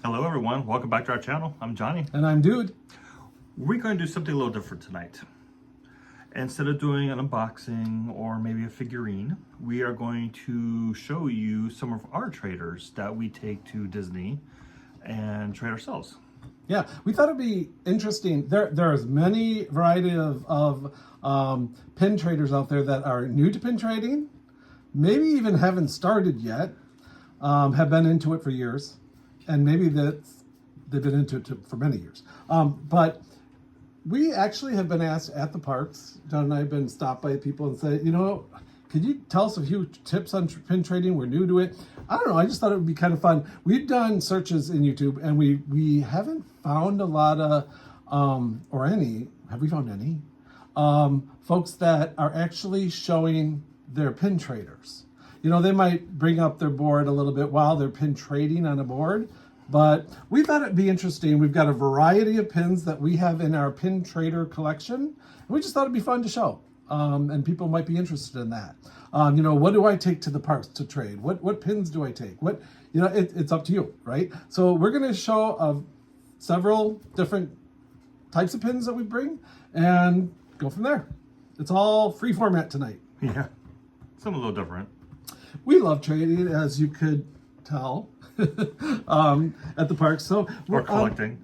Hello everyone, welcome back to our channel. I'm Johnny. And I'm Dude. We're going to do something a little different tonight. Instead of doing an unboxing or maybe a figurine, we are going to show you some of our traders that we take to Disney and trade ourselves. Yeah, we thought it'd be interesting. There's many variety of pin traders out there that are new to pin trading, maybe even haven't started yet, have been into it for years, and maybe they've been into it for many years. But we actually have been asked at the parks. John and I have been stopped by people and said, could you tell us a few tips on pin trading? We're new to it. I don't know. I just thought it would be kind of fun. We've done searches in YouTube, and we haven't found a lot of, or any. Have we found any folks that are actually showing their pin traders? They might bring up their board a little bit while they're pin trading on a board, but we thought it'd be interesting. We've got a variety of pins that we have in our pin trader collection, and we just thought it'd be fun to show. And people might be interested in that. What do I take to the parks to trade? What pins do I take? It's up to you, right? So we're going to show several different types of pins that we bring and go from there. It's all free format tonight. Yeah, something a little different. We love trading, as you could tell, at the parks. So we're collecting.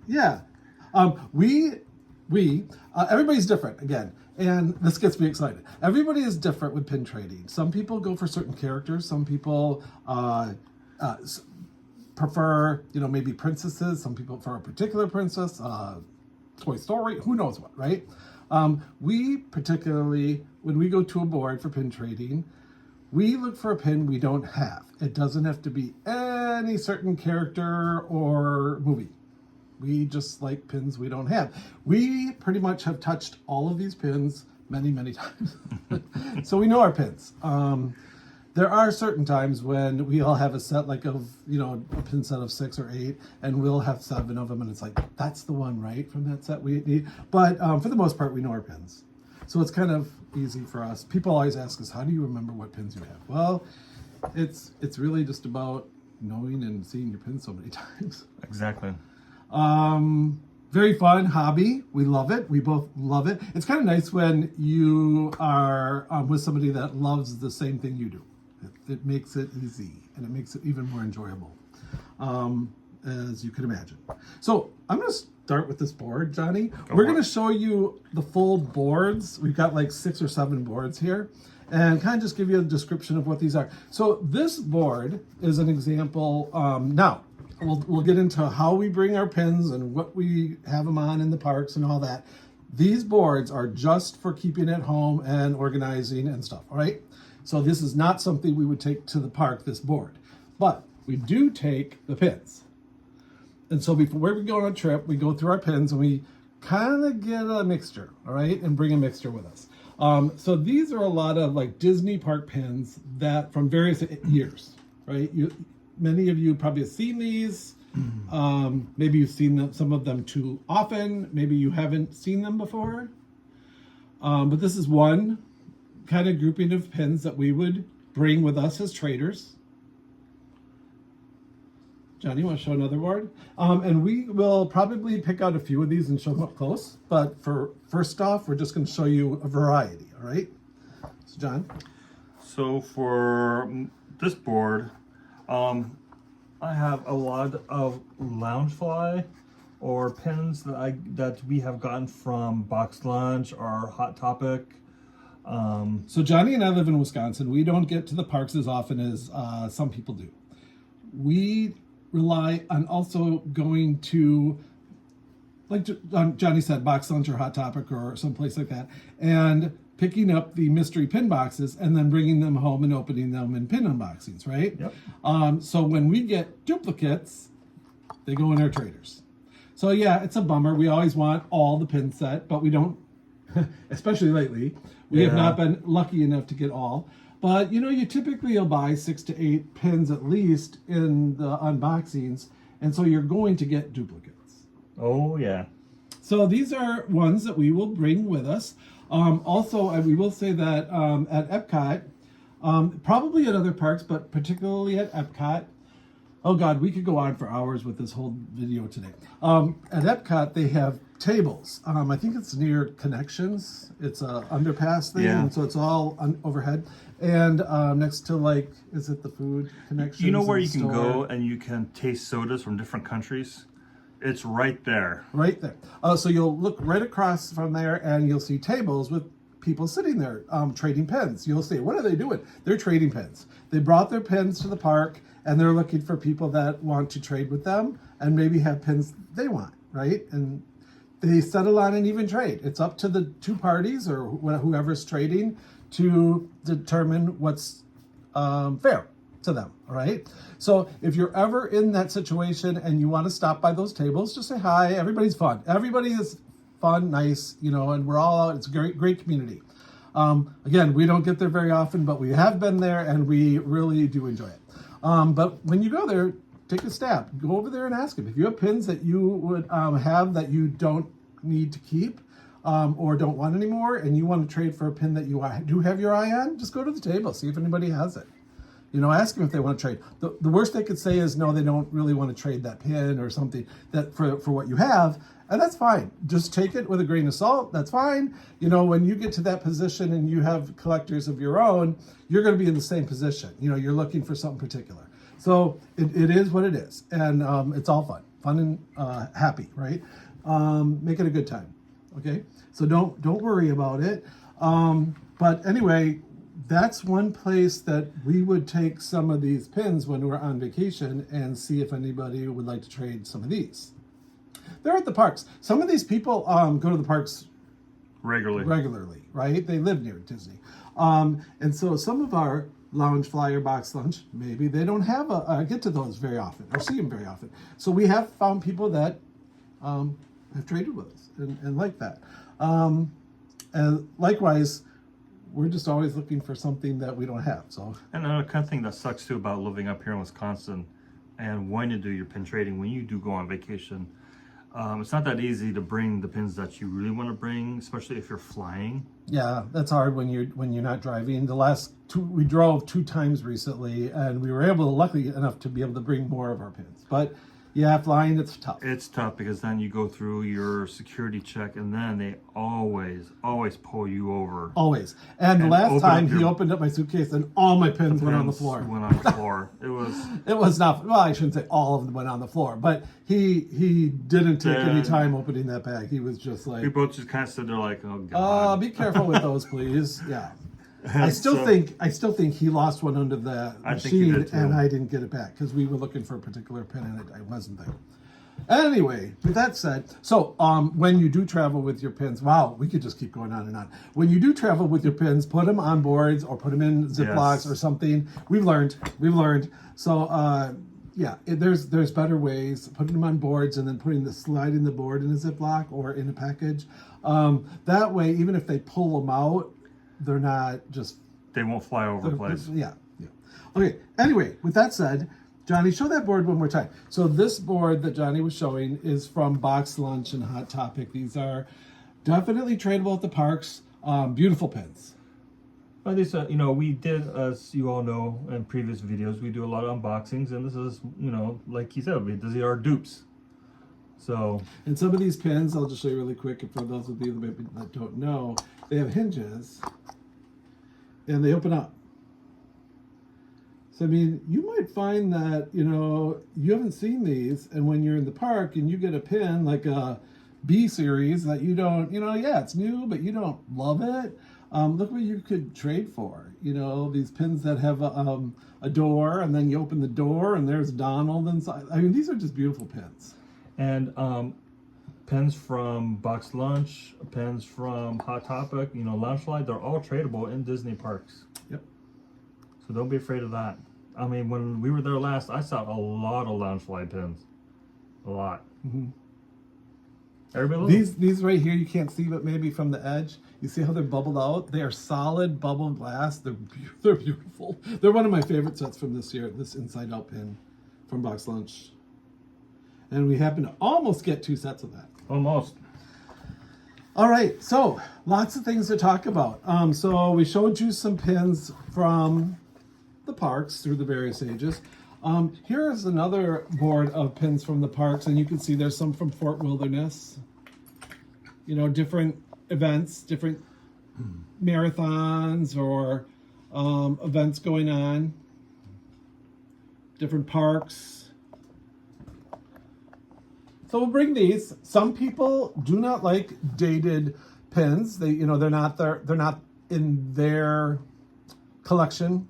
Everybody's different again. And this gets me excited. Everybody is different with pin trading. Some people go for certain characters. Some people prefer, maybe princesses. Some people for a particular princess, Toy Story, who knows what, right? We particularly, when we go to a board for pin trading, we look for a pin we don't have. It doesn't have to be any certain character or movie. We just like pins we don't have. We pretty much have touched all of these pins many, many times. So we know our pins. There are certain times when we all have a set of a pin set of 6 or 8, and we'll have 7 of them, and it's like, that's the one, right, from that set we need. But for the most part, we know our pins. So it's kind of easy for us. People always ask us, how do you remember what pins you have? Well, it's really just about knowing and seeing your pins so many times. Exactly. Very fun hobby. We love it. We both love it. It's kind of nice when you are with somebody that loves the same thing you do. It makes it easy, and it makes it even more enjoyable, as you could imagine. So I'm going to start with this board, Johnny. We're going to show you the full boards. We've got like 6 or 7 boards here, and kind of just give you a description of what these are. So this board is an example. Now, we'll get into how we bring our pins and what we have them on in the parks and all that. These boards are just for keeping at home and organizing and stuff, all right? So this is not something we would take to the park, this board. But we do take the pins. And so before we go on a trip, we go through our pins and we kind of get a mixture, all right? And bring a mixture with us. So these are a lot of like Disney park pins that from various years, right? Many of you probably have seen these. Maybe you've seen them, some of them too often. Maybe you haven't seen them before. But this is one kind of grouping of pins that we would bring with us as traders. Johnny, you want to show another board? And we will probably pick out a few of these and show them up close. But for first off, we're just going to show you a variety, all right? So, John? So for this board, I have a lot of Loungefly or pins that we have gotten from Box Lunch or Hot Topic. So Johnny and I live in Wisconsin. We don't get to the parks as often as some people do. We rely on also going to, like Johnny said, Box Lunch or Hot Topic or someplace like that, and picking up the mystery pin boxes and then bringing them home and opening them in pin unboxings, right? Yep. So when we get duplicates, they go in our traders. So yeah, it's a bummer. We always want all the pin set, but we don't, especially lately. We have not been lucky enough to get all. But you typically will buy 6 to 8 pins at least in the unboxings, and so you're going to get duplicates. Oh yeah. So these are ones that we will bring with us. Also, we will say that at Epcot, probably at other parks, but particularly at Epcot, Oh God, we could go on for hours with this whole video today. At Epcot, they have tables. I think it's near Connections. It's a underpass thing, Yeah. and so it's all overhead. And next to like, is it the food Connections? You know where in you the can store? go and you can taste sodas from different countries? It's right there. Right there. So you'll look right across from there, and you'll see tables with people sitting there trading pens. You'll see, what are they doing? They're trading pens. They brought their pens to the park, and they're looking for people that want to trade with them and maybe have pens they want, right? And they settle on an even trade. It's up to the two parties or whoever's trading to determine what's fair to them, all right? So if you're ever in that situation and you want to stop by those tables, just say hi. Everybody's fun. Everybody is fun, nice, you know, and we're all out. It's a great community. Again, we don't get there very often, but we have been there and we really do enjoy it. But when you go there, take a stab. Go over there and ask them. If you have pins that you would have that you don't need to keep or don't want anymore, and you want to trade for a pin that you do have your eye on, just go to the table, see if anybody has it. You know, ask them if they want to trade. The worst they could say is no, they don't really want to trade that pin or something that for what you have, and that's fine. Just take it with a grain of salt. That's fine. You know, when you get to that position and you have collectors of your own, you're going to be in the same position. You know, you're looking for something particular. So it is what it is, and it's all fun and happy, right? Make it a good time. Okay, so don't worry about it. But anyway, that's one place that we would take some of these pins when we're on vacation and see if anybody would like to trade some of these. They're at the parks. Some of these people go to the parks regularly, right? They live near Disney. And so some of our lounge flyer box lunch, maybe they don't have get to those very often or see them very often. So we have found people that have traded with us and like that. And likewise, we're just always looking for something that we don't have. So, And another kind of thing that sucks too about living up here in Wisconsin and wanting to do your pin trading when you do go on vacation, it's not that easy to bring the pins that you really want to bring, especially if you're flying. yeah, that's hard when you're not driving. We drove 2 times recently, and we were lucky enough to be able to bring more of our pins. But yeah, flying, it's tough. It's tough because then you go through your security check and then they always pull you over. Always. And the last open time up he your- opened up my suitcase and all my pins went on the floor. Went on the floor. It was. It was not, well, I shouldn't say all of them went on the floor, but he didn't take any time opening that bag. He was just like, We both just kind of stood there like, oh god. be careful with those, please. Yeah. I still think he lost one under the I think he machine, did too. and I didn't get it back because we were looking for a particular pin and it wasn't there. Anyway, with that said, so when you do travel with your pins, wow, we could just keep going on and on. When you do travel with your pins, put them on boards or put them in Ziplocs or something. We've learned. So yeah, there's better ways. Putting them on boards and then sliding the board in a Ziploc or in a package. That way, even if they pull them out, they're not just. They won't fly over the place. Yeah. Okay. Anyway, with that said, Johnny, show that board one more time. So this board that Johnny was showing is from Box Lunch and Hot Topic. These are definitely tradable at the parks. Beautiful pins. Well, these, we did, as you all know, in previous videos, we do a lot of unboxings, and this is, like he said, these are our dupes. So. And some of these pins, I'll just show you really quick. And for those of you that don't know, they have hinges, and they open up. So, I mean, you might find that, you haven't seen these, and when you're in the park and you get a pin like a B series that you don't, it's new, but you don't love it. Look what you could trade for. These pins that have a door, and then you open the door, and there's Donald inside. I mean, these are just beautiful pins. And pens from Box Lunch, pens from Hot Topic, Loungefly, they're all tradable in Disney parks. Yep. So don't be afraid of that. I mean, when we were there last, I saw a lot of Loungefly pins. A lot. Mm-hmm. Everybody These right here, you can't see, but maybe from the edge, you see how they're bubbled out? They are solid bubble glass. They're beautiful. They're one of my favorite sets from this year, this Inside Out pin from Box Lunch. And we happen to almost get 2 sets of that. Almost. All right, so lots of things to talk about. So we showed you some pins from the parks through the various ages. Here's another board of pins from the parks, and you can see there's some from Fort Wilderness. You know, different events, different marathons or events going on, different parks. So we'll bring these. Some people do not like dated pins. They're not in their collection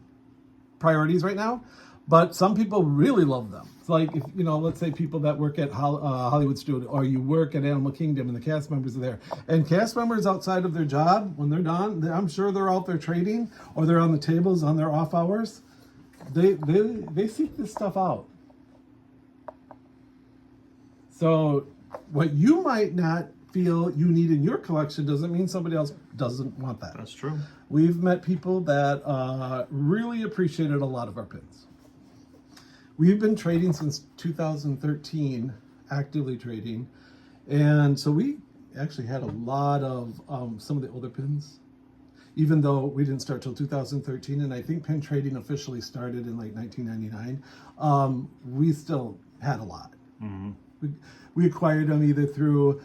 priorities right now, but some people really love them. It's like, if let's say people that work at Hollywood Studio, or you work at Animal Kingdom and the cast members are there, and cast members outside of their job, when they're done, I'm sure they're out there trading, or they're on the tables on their off hours. They seek this stuff out. So what you might not feel you need in your collection doesn't mean somebody else doesn't want that. That's true. We've met people that really appreciated a lot of our pins. We've been trading since 2013, actively trading. And so we actually had a lot of some of the older pins, even though we didn't start till 2013. And I think pin trading officially started in like 1999. We still had a lot. Mm-hmm. We acquired them either through,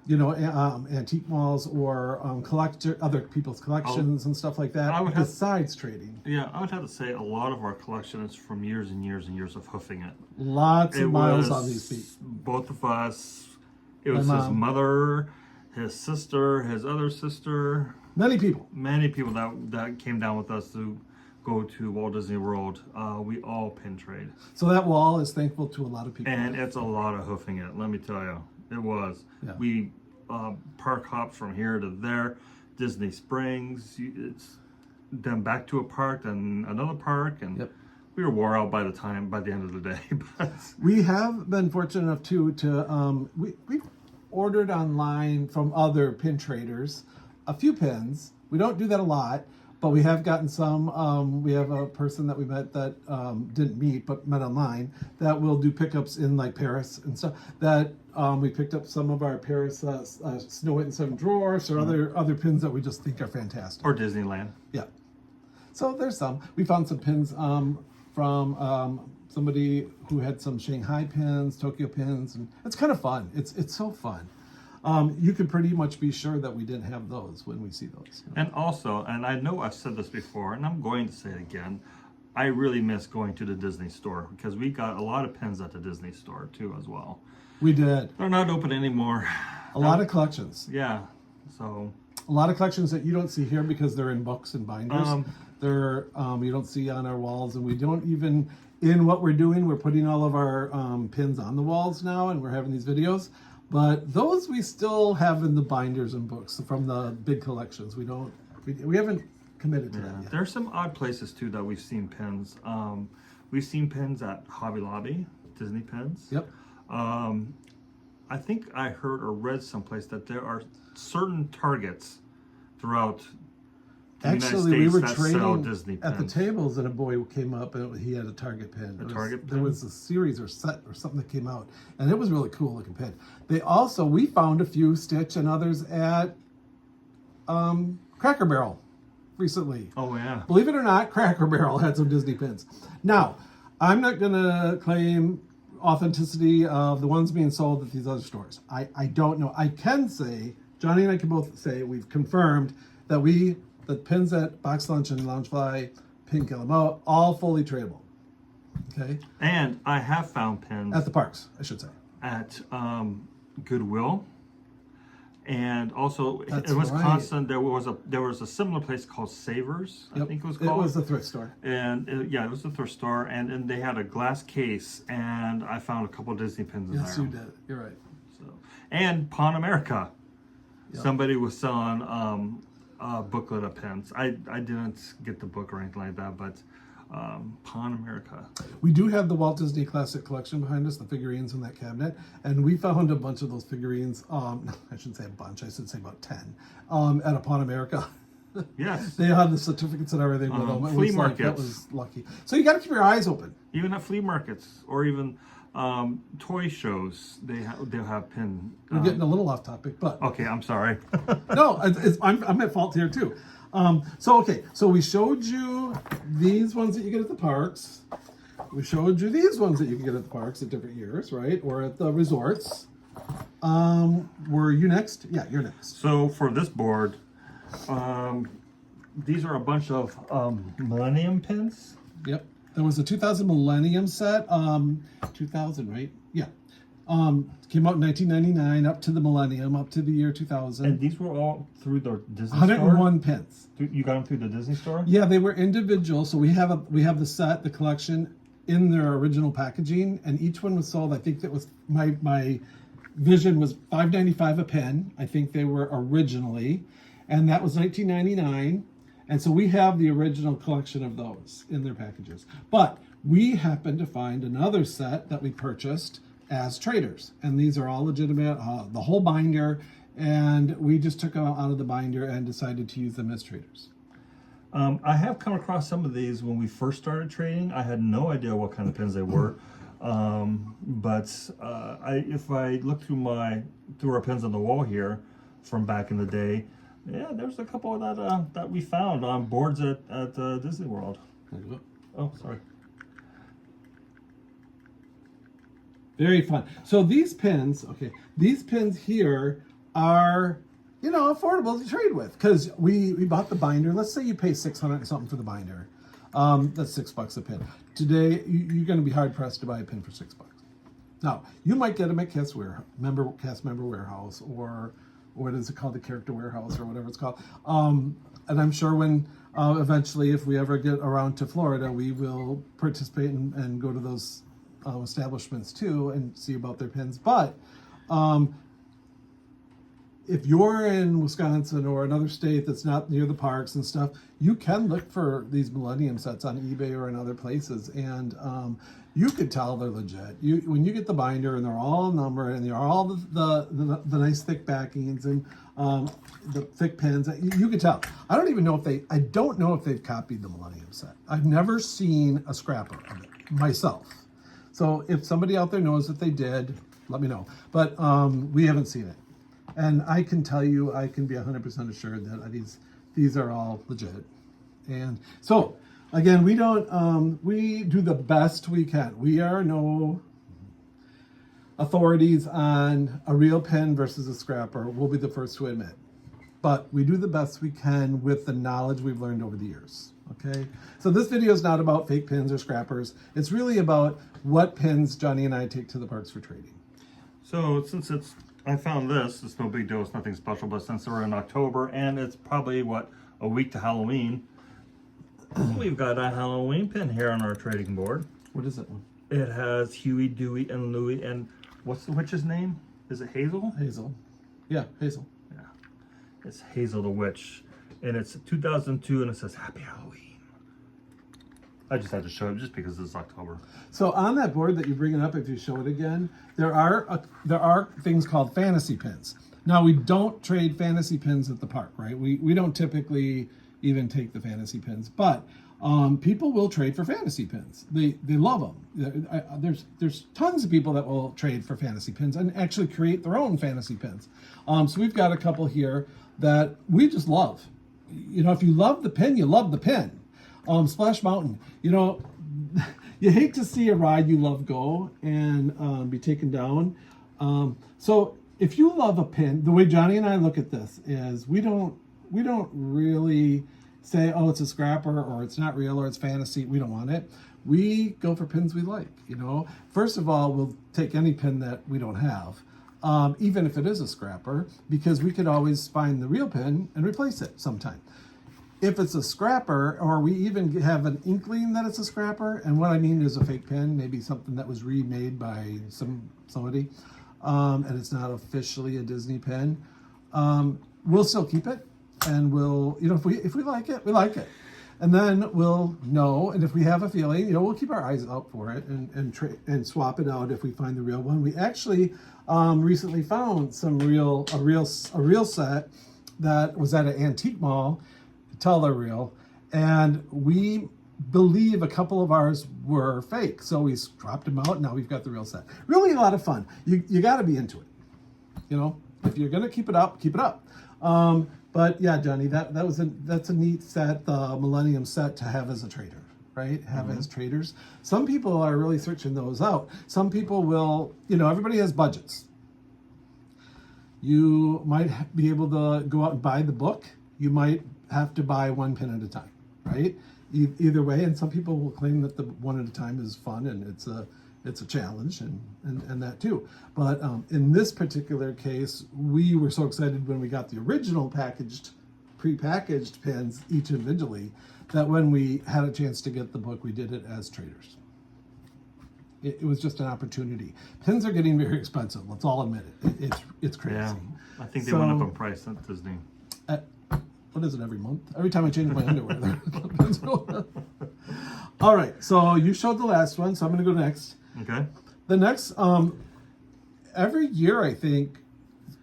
antique malls or other people's collections and stuff like that, besides trading. Yeah, I would have to say a lot of our collection is from years and years and years of hoofing it. Lots of miles on these feet. Both of us. It was his mother, his sister, his other sister. Many people that came down with us to go to Walt Disney World. We all pin trade. So that wall is thankful to a lot of people. And it's a lot of hoofing it, let me tell you. It was. Yeah. We park hopped from here to there, Disney Springs. It's then back to a park, then another park, and we were wore out by the end of the day. But we have been fortunate enough to we've ordered online from other pin traders a few pins. We don't do that a lot, but we have gotten some. We have a person that we met that didn't meet but met online that will do pickups in like Paris and stuff. That we picked up some of our Paris Snow White and Seven Dwarfs or other pins that we just think are fantastic. Or Disneyland. Yeah. So there's some. We found some pins from somebody who had some Shanghai pins, Tokyo pins, and it's kind of fun. It's so fun. You can pretty much be sure that we didn't have those when we see those. And also, and I know I've said this before, and I'm going to say it again, I really miss going to the Disney store because we got a lot of pins at the Disney store too as well. We did. They're not open anymore. A lot of collections. Yeah. So a lot of collections that you don't see here because they're in books and binders. They're you don't see on our walls, and we don't even, in what we're doing, we're putting all of our pins on the walls now, and we're having these videos. But those we still have in the binders and books from the big collections. We haven't committed to that yet. There's some odd places too that we've seen pins. We've seen pins at Hobby Lobby, Disney pins. Yep. I think I heard or read someplace that there are certain Targets throughout the United States we were that trading sell Disney pins. at the tables, and a boy came up and he had a Target pin. Target pin? There was a series or set or something that came out, and it was really cool looking pin. We found a few Stitch and others at Cracker Barrel recently. Oh yeah. Believe it or not, Cracker Barrel had some Disney pins. Now, I'm not gonna claim authenticity of the ones being sold at these other stores. I don't know. I can say, Johnny and I can both say we've confirmed that the pins at Box Lunch and Loungefly, Pink LMO, all fully tradable. Okay. And I have found pins at the parks, I should say. At Goodwill, and also That's in Wisconsin, right. there was a similar place called Savers. Yep. I think it was called. It was a thrift store. And it was a thrift store, and they had a glass case, and I found a couple of Disney pins in there. Yes, you did. You're right. So, and Pawn America, Yep. somebody was selling a booklet of pins. I didn't get the book or anything like that, but Pawn America. We do have the Walt Disney Classic Collection behind us, the figurines in that cabinet, and we found a bunch of those figurines. I shouldn't say a bunch. I should say about 10 at a Pawn America. Yes. They had the certificates and everything with them. Flea markets. That was lucky. So you got to keep your eyes open. Even at flea markets or even toy shows, they'll have pin. We're getting a little off topic, but okay, I'm sorry. No, I'm at fault here too. So we showed you these ones that you get at the parks. we showed you these ones that you can get at the parks at different years, right? Or at the resorts. Were you next? Yeah, you're next. So for this board, these are a bunch of Millennium pins. Yep. There was a 2000 Millennium set. 2000, right? Yeah. Came out in 1999, up to the Millennium, up to the year 2000. And these were all through the Disney 101 store? pins. You got them through the Disney store? Yeah, they were individual. So we have the set, the collection in their original packaging, and each one was sold. I think that was my vision was $5.95 a pin. I think they were originally, and that was 1999. And so we have the original collection of those in their packages. But we happened to find another set that we purchased as traders, and these are all legitimate, the whole binder, and we just took them out of the binder and decided to use them as traders. I have come across some of these when we first started trading. I had no idea what kind of pins they were, but if I look through our pins on the wall here from back in the day, yeah, there's a couple that we found on boards at Disney World. Oh, sorry. Very fun. So these pins here are, affordable to trade with, because we bought the binder. Let's say you pay $600 and something for the binder. That's $6 a pin. Today, you're going to be hard pressed to buy a pin for $6. Now, you might get them at Cast Member Warehouse, or what is it called, the Character Warehouse, or whatever it's called. And I'm sure when eventually, if we ever get around to Florida, we will participate and go to those establishments too and see about their pins. But if you're in Wisconsin or another state that's not near the parks and stuff, you can look for these Millennium sets on eBay or in other places, and you could tell they're legit. When you get the binder and they're all numbered and they're all the nice thick backings and the thick pins, you could tell. I don't know if they've copied the Millennium set. I've never seen a scrapper of it myself. So if somebody out there knows that they did, let me know. But we haven't seen it. And I can tell you, I can be 100% assured that these are all legit. And so, again, we do the best we can. We are no authorities on a real pin versus a scrapper. We'll be the first to admit. But we do the best we can with the knowledge we've learned over the years. Okay, so this video is not about fake pins or scrappers. It's really about what pins Johnny and I take to the parks for trading. So since I found this, it's no big deal, it's nothing special, but since we're in October and it's probably, a week to Halloween, we've got a Halloween pin here on our trading board. What is it? It has Huey, Dewey, and Louie, and what's the witch's name? Is it Hazel? Hazel. Yeah, Hazel. Yeah, it's Hazel the Witch. And it's 2002, and it says Happy Halloween. I just had to show it just because it's October. So on that board that you're bringing up, if you show it again, there are things called fantasy pins. Now, we don't trade fantasy pins at the park, right? We don't typically even take the fantasy pins, but people will trade for fantasy pins. They love them. There's tons of people that will trade for fantasy pins and actually create their own fantasy pins. So we've got a couple here that we just love. If you love the pin, you love the pin. Splash Mountain, you hate to see a ride you love go and be taken down. So if you love a pin, the way Johnny and I look at this is we don't really say, oh, it's a scrapper or it's not real or it's fantasy. We don't want it. We go for pins we like. First of all, we'll take any pin that we don't have. Even if it is a scrapper, because we could always find the real pin and replace it sometime. If it's a scrapper, or we even have an inkling that it's a scrapper, and what I mean is a fake pin, maybe something that was remade by somebody, and it's not officially a Disney pin, we'll still keep it, and we'll, if we like it, we like it. And then we'll know, and if we have a feeling, we'll keep our eyes out for it and swap it out if we find the real one. We actually recently found a real set that was at an antique mall. Tell they're real, and we believe a couple of ours were fake, so we swapped them out. And now we've got the real set. Really, a lot of fun. You got to be into it. If you're gonna keep it up, keep it up. But yeah, Johnny, that's a neat set, the Millennium set to have as a trader. right? Have as traders. Some people are really searching those out. Some people will, everybody has budgets. You might be able to go out and buy the book. You might have to buy one pin at a time, right? Either way, and some people will claim that the one at a time is fun and it's a challenge and that too. But in this particular case, we were so excited when we got the original pre-packaged pins each individually, that when we had a chance to get the book, we did it as traders. It was just an opportunity. Pins are getting very expensive. Let's all admit it. It's crazy. Yeah, I think they went up in price at Disney. What is it, every month? Every time I change my underwear. All right, so you showed the last one, so I'm going to go next. Okay. The next, every year I think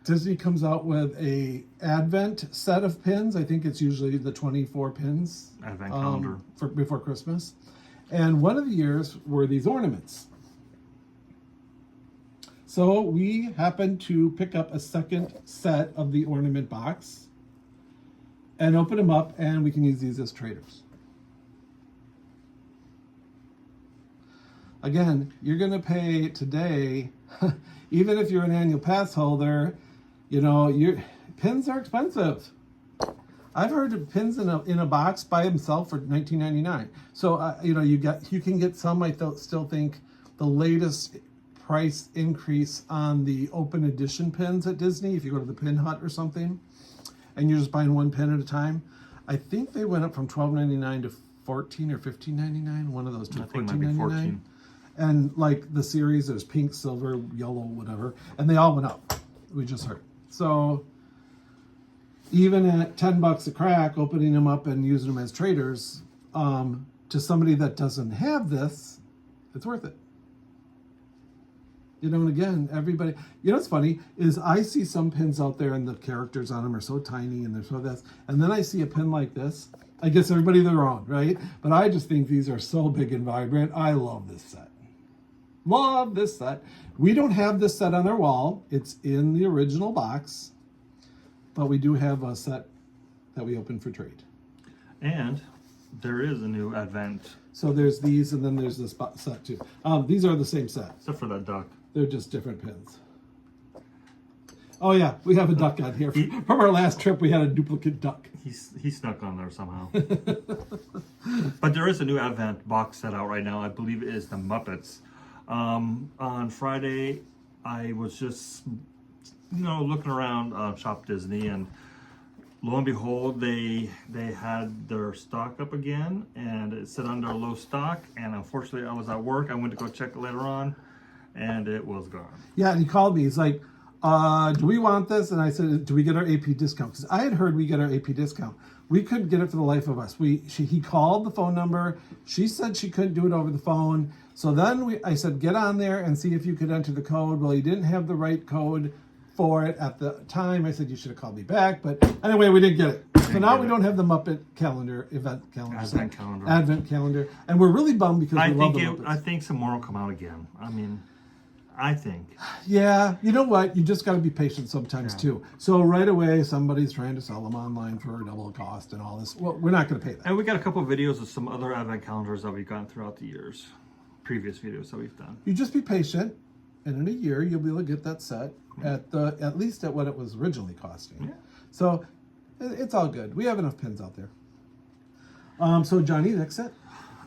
Disney comes out with a Advent set of pins. I think it's usually the 24 pins. Advent calendar. Before Christmas. And one of the years were these ornaments. So we happened to pick up a second set of the ornament box and open them up, and we can use these as traders. Again, you're going to pay today, even if you're an annual pass holder, your pins are expensive. I've heard of pins in a box by themselves for $19.99. So you can get some. I still think the latest price increase on the open edition pins at Disney, if you go to the Pin Hut or something, and you're just buying one pin at a time, I think they went up from $12.99 to $14 or $15.99. One of those two, $14.99. And like the series, there's pink, silver, yellow, whatever, and they all went up. We just heard. So even at $10 a crack, opening them up and using them as traders, to somebody that doesn't have this, it's worth it. And again, everybody, what's funny is I see some pins out there and the characters on them are so tiny and they're so this, and then I see a pin like this. I guess everybody their own, right? But I just think these are so big and vibrant. I love this set. Love this set. We don't have this set on our wall. It's in the original box, but we do have a set that we open for trade. And there is a new Advent. So there's these, and then there's this set too. These are the same set. Except for that duck. They're just different pins. Oh yeah, we have a duck on here. From our last trip, we had a duplicate duck. He snuck on there somehow. But there is a new Advent box set out right now. I believe it is the Muppets. On Friday, I was just, looking around Shop Disney, and lo and behold, they had their stock up again, and it said under low stock. And unfortunately, I was at work. I went to go check it later on, and it was gone. Yeah, and he called me. He's like, do we want this? And I said, do we get our AP discount? Because I had heard we get our AP discount. We couldn't get it for the life of us. He called the phone number. She said she couldn't do it over the phone. So then I said, get on there and see if you could enter the code. Well, he didn't have the right code for it at the time. I said, you should have called me back. But anyway, we didn't get it. So now we don't have the Muppet Advent calendar. And we're really bummed because we love the Muppets. I think some more will come out again. I think. Yeah, you know what? You just got to be patient sometimes too. So right away, somebody's trying to sell them online for double the cost and all this. Well, we're not going to pay that. And we got a couple of videos of some other Advent calendars that we've gotten throughout the years. Previous videos that we've done. You just be patient, and in a year, you'll be able to get that set at least at what it was originally costing. Yeah. So it's all good. We have enough pins out there. So Johnny, next set?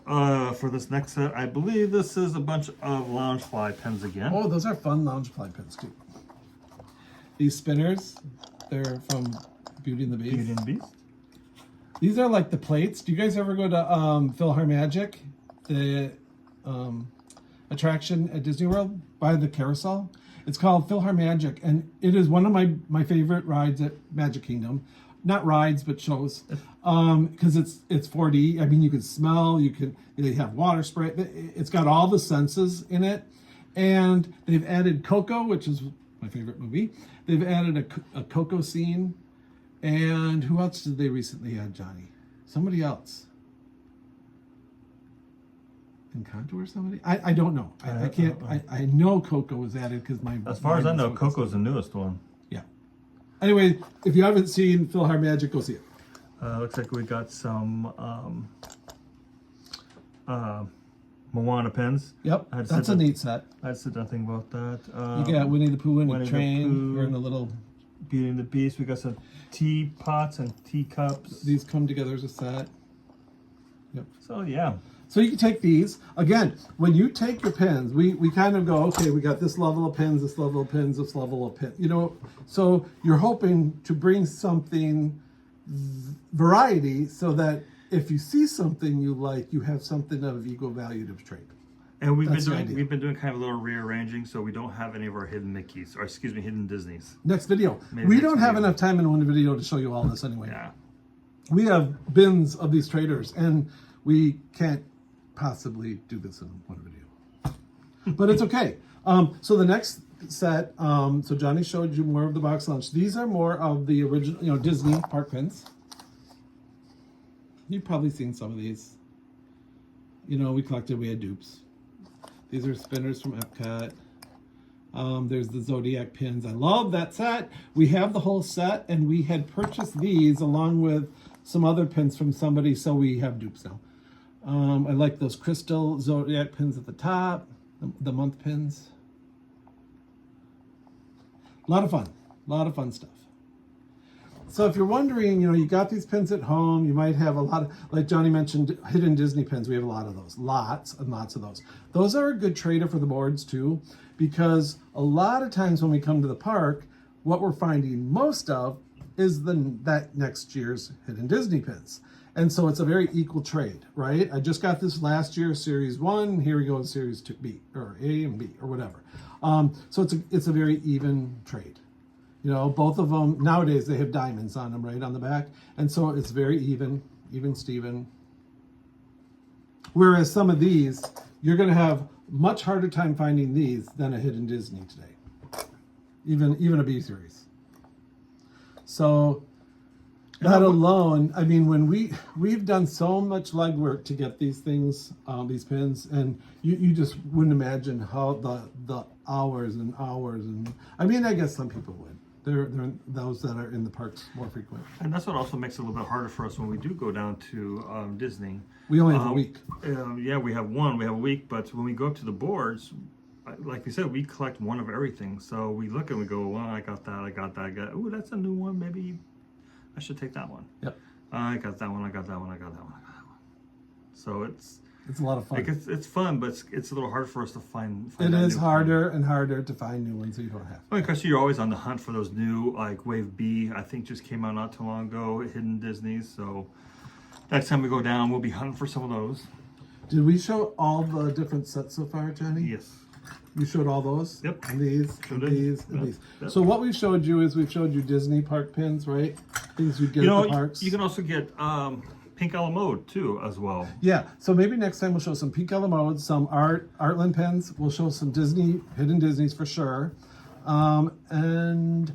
For this next set, I believe this is a bunch of Loungefly pins again. Oh, those are fun Loungefly pins too. These spinners, they're from Beauty and the Beast. Beauty and the Beast. These are like the plates. Do you guys ever go to PhilharMagic, the attraction at Disney World by the carousel? It's called PhilharMagic, and it is one of my favorite rides at Magic Kingdom. Not rides, but shows, because it's 4D. I mean, you can smell, they have water spray. It's got all the senses in it, and they've added Coco, which is my favorite movie. They've added a Coco scene, and who else did they recently add, Johnny? Somebody else. Encanto or somebody? I don't know. I can't. I know Coco was added because as far as I know, Coco's the newest one. Anyway, if you haven't seen PhilharMagic, go see it. Looks like we got some Moana pins. Yep, that's a neat set. I said nothing about that. You got Winnie the Pooh and Winnie the the train. Pooh. We're in a little... Beauty and the Beast. We got some teapots and teacups. These come together as a set. Yep. So yeah. So you can take these. Again, when you take your pins, we kind of go, okay, we got this level of pins, this level of pins, this level of pins. You know, so you're hoping to bring something variety so that if you see something you like, you have something of equal value to trade. And we've been doing kind of a little rearranging, so we don't have any of our hidden Mickeys, or excuse me, hidden Disneys. Next video. Maybe we next don't have video. enough time in one video to show you all this anyway. Yeah. We have bins of these traders, and we can't possibly do this in one video. But it's okay. So the next set, so Johnny showed you more of the box lunch. These are more of the original, you know, Disney park pins. You've probably seen some of these. You know, we had dupes. These are spinners from Epcot. There's the Zodiac pins. I love that set. We have the whole set, and we had purchased these along with some other pins from somebody, so we have dupes now. I like those crystal Zodiac pins at the top, the month pins. A lot of fun stuff. So if you're wondering, you know, you got these pins at home, you might have a lot of, like Johnny mentioned, hidden Disney pins. We have a lot of those, lots and lots of those. Those are a good trader for the boards too, because a lot of times when we come to the park, what we're finding most of is that next year's hidden Disney pins. And so it's a very equal trade, right? I just got this last year, Series 1. Here we go, Series 2B, or A and B, or whatever. So it's a very even trade. You know, both of them, nowadays, they have diamonds on them, right, on the back. And so it's very even Steven. Whereas some of these, you're going to have much harder time finding these than a hidden Disney today. Even a B series. So that alone, I mean, when we've done so much legwork to get these things, these pins, and you just wouldn't imagine how the hours and hours, and I mean, I guess some people would. They're those that are in the parks more frequent. And that's what also makes it a little bit harder for us when we do go down to Disney. We only have a week. Yeah, we have a week, but when we go up to the boards, like we said, we collect one of everything. So we look and we go, well, I got that. Ooh, that's a new one. Maybe I should take that one. Yep. I got that one. So it's a lot of fun. Like it's fun, but it's a little hard for us to find it is harder and harder to find new ones that you don't have. Well, because you're always on the hunt for those new, like Wave B, I think just came out not too long ago, hidden Disneys. So next time we go down, we'll be hunting for some of those. Did we show all the different sets so far, Johnny? Yes. You showed all those? Yep. And these, Sure and did. these, and Yep. these. Yep. So what we've showed you is we've showed you Disney park pins, right? Things you get at the parks. You can also get pink a la mode too, as well. Yeah, so maybe next time we'll show some pink modes, some Artland pens. We'll show some Disney, hidden Disneys for sure. And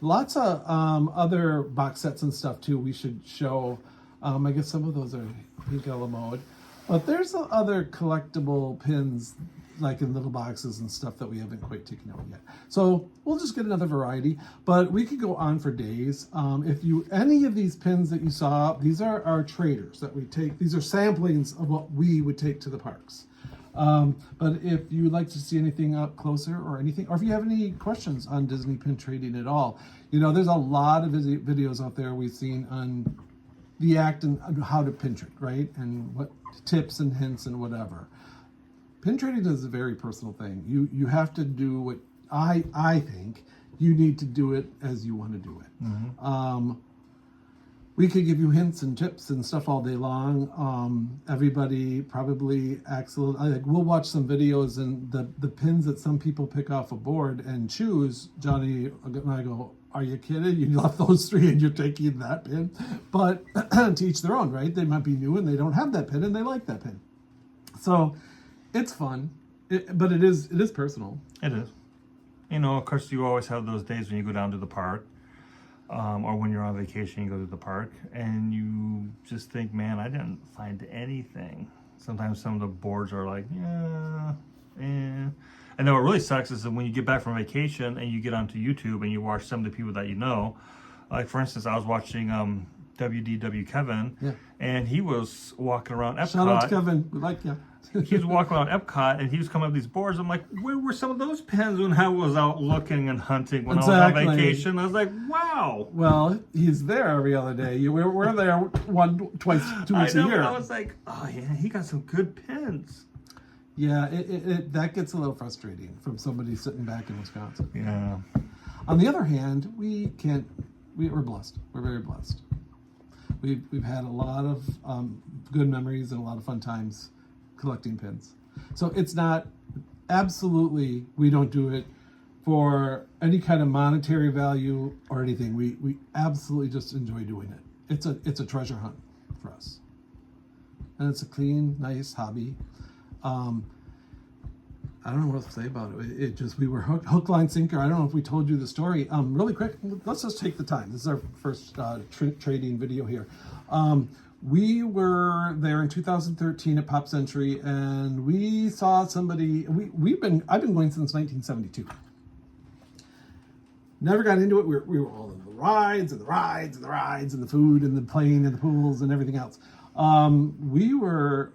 lots of other box sets and stuff too we should show. I guess some of those are pink mode. But there's other collectible pins like in little boxes and stuff that we haven't quite taken out yet. So we'll just get another variety, but we could go on for days. Any of these pins that you saw, these are our traders that we take. These are samplings of what we would take to the parks. But if you would like to see anything up closer or anything, or if you have any questions on Disney pin trading at all, you know, there's a lot of videos out there we've seen on the act and how to pin trade, right? And what tips and hints and whatever. Pin trading is a very personal thing. You have to do what I think you need to do it as you want to do it. Mm-hmm. We could give you hints and tips and stuff all day long. Everybody probably acts a little, like we'll watch some videos and the pins that some people pick off a board and choose. Johnny and I go, are you kidding? You left those three and you're taking that pin. But to each their own, right? They might be new and they don't have that pin and they like that pin. So it's fun, but it is personal. It is. You know, of course, you always have those days when you go down to the park, or when you're on vacation, you go to the park, and you just think, man, I didn't find anything. Sometimes some of the boards are like, yeah. And then what really sucks is that when you get back from vacation and you get onto YouTube and you watch some of the people that you know, like for instance, I was watching WDW Kevin, Yeah. and he was walking around Epcot. Shout out to Kevin. We like you. He was walking around Epcot, and he was coming up these boards. I'm like, where were some of those pins when I was out looking and hunting when I was on vacation? I was like, wow. Well, he's there every other day. We're there twice, 2 weeks a year. I was like, oh yeah, he got some good pins. Yeah, that gets a little frustrating from somebody sitting back in Wisconsin. Yeah. On the other hand, we're blessed. We're very blessed. We've had a lot of good memories and a lot of fun times collecting pins. So it's not, absolutely, we don't do it for any kind of monetary value or anything. We absolutely just enjoy doing it. It's a treasure hunt for us. And it's a clean, nice hobby. I don't know what to say about it. It just, we were hook, line, sinker. I don't know if we told you the story. Really quick, let's just take the time. This is our first trading video here. We were there in 2013 at Pop Century, and we saw somebody. I've been going since 1972. Never got into it. We were all in the rides and the rides and the rides and the food and the plane and the pools and everything else. We were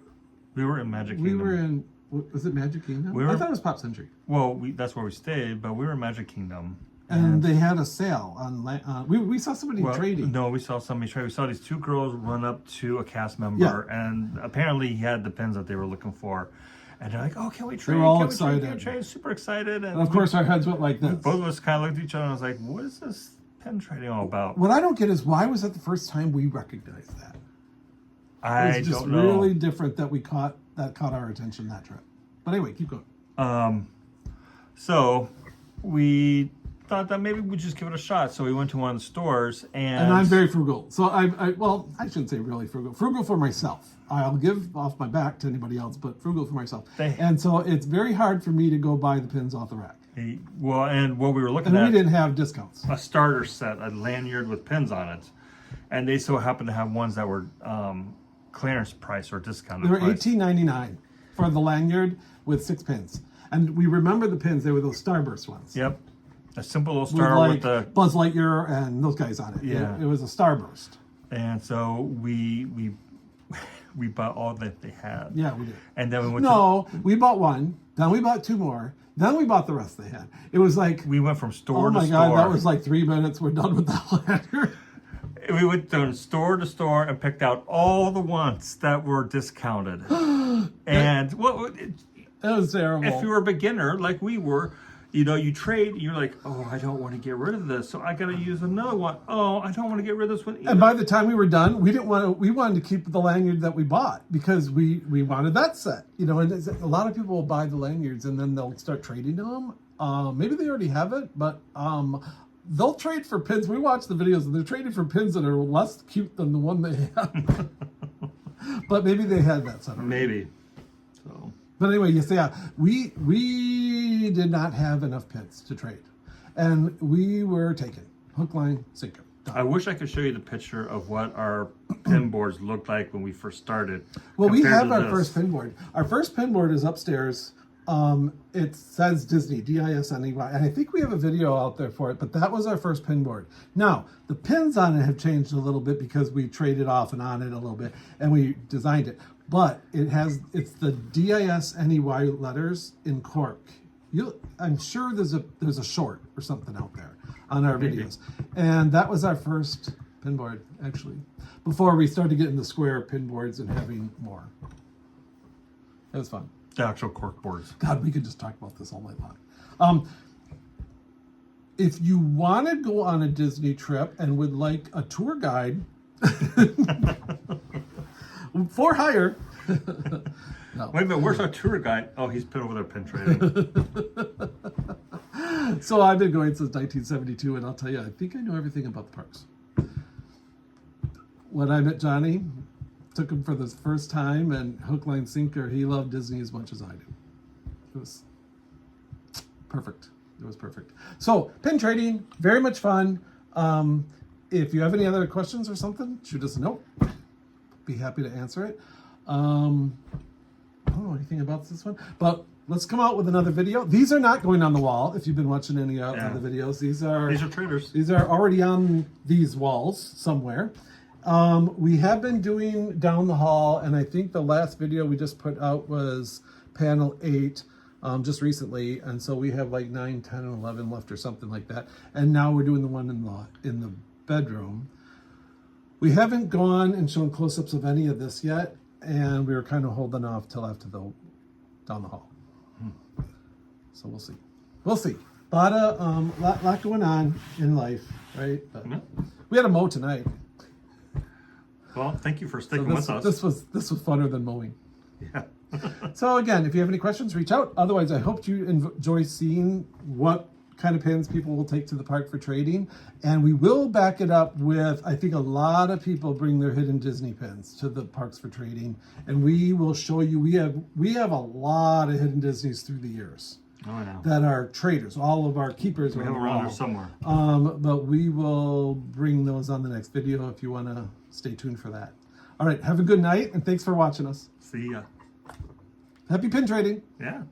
in Magic Kingdom. We were in. Was it Magic Kingdom? I thought it was Pop Century. Well, that's where we stayed, but we were in Magic Kingdom. And they had a sale on. We saw somebody trading. No, we saw somebody trading. We saw these two girls run up to a cast member, and apparently he had the pins that they were looking for. And they're like, "Oh, can we trade?" They were all can excited. We trade? Super excited. And of course, our heads went like this. Both of us kind of looked at each other, and I was like, "What is this pin trading all about?" What I don't get is why was that the first time we recognized that? I It's just don't know. really different that caught our attention that trip. But anyway, keep going. So we thought that maybe we'd just give it a shot. So we went to one of the stores, and I'm very frugal. So I shouldn't say really frugal. Frugal for myself. I'll give off my back to anybody else, but frugal for myself. And so it's very hard for me to go buy the pins off the rack. Well, and what we were looking and at, we didn't have discounts. A starter set, a lanyard with pins on it, and they so happened to have ones that were clearance price or discounted. They were price. $18.99 for the lanyard with 6 pins, and we remember the pins. They were those Starburst ones. Yep, a simple little star with the Buzz Lightyear and those guys on it. Yeah, it was a Starburst. And so we bought all that they had. Yeah, we did. And then we went. We bought one. Then we bought 2 more. Then we bought the rest they had. It was like we went from store to store. Oh my God, that was like 3 minutes. We're done with that lanyard. We went from store to store and picked out all the ones that were discounted. And it was terrible. If you were a beginner like we were, you trade. You're like, oh, I don't want to get rid of this, so I got to use another one. Oh, I don't want to get rid of this one either. And by the time we were done, we wanted to keep the lanyard that we bought because we wanted that set. And a lot of people will buy the lanyards and then they'll start trading them. Maybe they already have it, but they'll trade for pins. We watch the videos and they're trading for pins that are less cute than the one they have. But maybe they had that set already. Maybe. So. But anyway, we did not have enough pins to trade, and we were taken hook, line, sinker. I wish I could show you the picture of what our pin boards looked like when we first started. Well, we have our first pin board. Our first pin board is upstairs. It says Disney, D-I-S-N-E-Y, and I think we have a video out there for it, but that was our first pin board. Now, the pins on it have changed a little bit because we traded off and on it a little bit, and we designed it. But it's the D-I-S-N-E-Y letters in cork. I'm sure there's a short or something out there on our videos. And that was our first pin board, actually, before we started getting the square pin boards and having more. It was fun. The actual cork boards. God, we could just talk about this all night long. If you want to go on a Disney trip and would like a tour guide for hire. No. Wait a minute, where's our tour guide? Oh, he's been over there pin trading. So I've been going since 1972, and I'll tell you, I think I know everything about the parks. When I met Johnny, took him for the first time, and hook, line, sinker, he loved Disney as much as I do. It was perfect. It was perfect. So, pin trading, very much fun. If you have any other questions or something, shoot us a note. Be happy to answer it. I don't know anything about this one, but let's come out with another video. These are not going on the wall. If you've been watching any of the videos, these are traders. These are already on these walls somewhere. We have been doing down the hall, and I think the last video we just put out was panel 8 just recently, and so we have like 9, 10, and 11 left or something like that. And now we're doing the one in the bedroom. We haven't gone and shown close-ups of any of this yet, and we were kind of holding off till after the down the hall. So we'll see. We'll see. Lot going on in life, right? But we had a mow tonight. Well, thank you for sticking with us. This was funner than mowing. Yeah. So again, if you have any questions, reach out. Otherwise, I hope you enjoy seeing what kind of pins people will take to the park for trading. And we will back it up with, I think a lot of people bring their hidden Disney pins to the parks for trading. And we will show you, we have a lot of hidden Disneys through the years. Oh, I know. That are traders. All of our keepers We are have on the around wall. there somewhere. But we will bring those on the next video if you want to stay tuned for that. All right, have a good night, and thanks for watching us. See ya. Happy pin trading. Yeah.